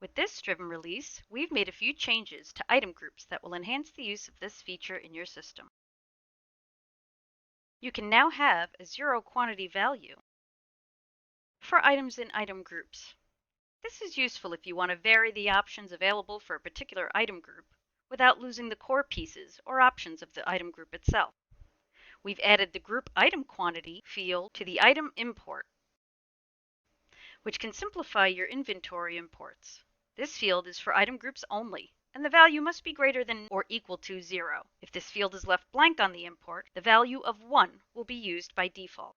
With this Striven release, we've made a few changes to item groups that will enhance the use of this feature in your system. You can now have a zero quantity value for items in item groups. This is useful if you want to vary the options available for a particular item group without losing the core pieces or options of the item group itself. We've added the group item quantity field to the item import, which can simplify your inventory imports. This field is for item groups only, and the value must be greater than or equal to 0. If this field is left blank on the import, the value of 1 will be used by default.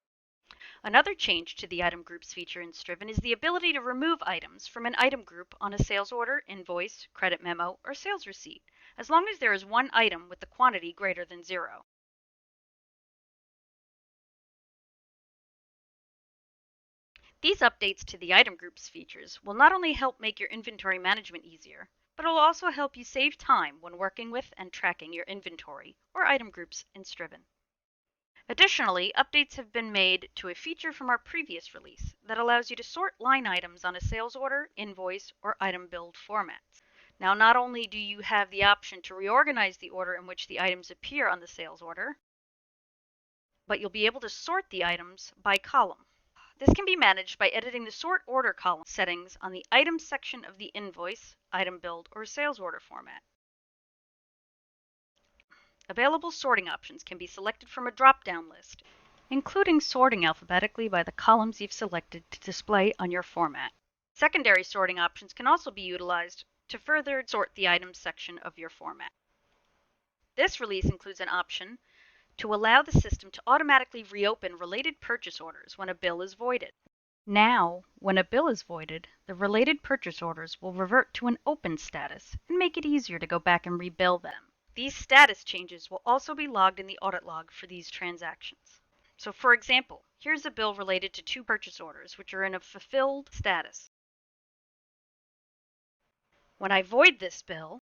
Another change to the item groups feature in Striven is the ability to remove items from an item group on a sales order, invoice, credit memo, or sales receipt, as long as there is one item with the quantity greater than 0. These updates to the item groups features will not only help make your inventory management easier, but it will also help you save time when working with and tracking your inventory or item groups in Striven. Additionally, updates have been made to a feature from our previous release that allows you to sort line items on a sales order, invoice, or item build formats. Now, not only do you have the option to reorganize the order in which the items appear on the sales order, but you'll be able to sort the items by column. This can be managed by editing the sort order column settings on the items section of the invoice, item build, or sales order format. Available sorting options can be selected from a drop-down list, including sorting alphabetically by the columns you've selected to display on your format. Secondary sorting options can also be utilized to further sort the items section of your format. This release includes an option to allow the system to automatically reopen related purchase orders when a bill is voided. Now, when a bill is voided, the related purchase orders will revert to an open status and make it easier to go back and rebill them. These status changes will also be logged in the audit log for these transactions. So for example, here's a bill related to 2 purchase orders which are in a fulfilled status. When I void this bill,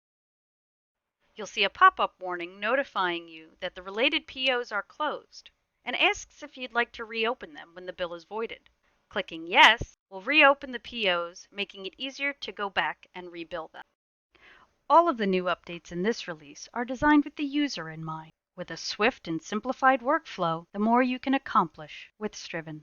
you'll see a pop-up warning notifying you that the related POs are closed and asks if you'd like to reopen them when the bill is voided. Clicking yes will reopen the POs, making it easier to go back and rebill them. All of the new updates in this release are designed with the user in mind. With a swift and simplified workflow, the more you can accomplish with Striven.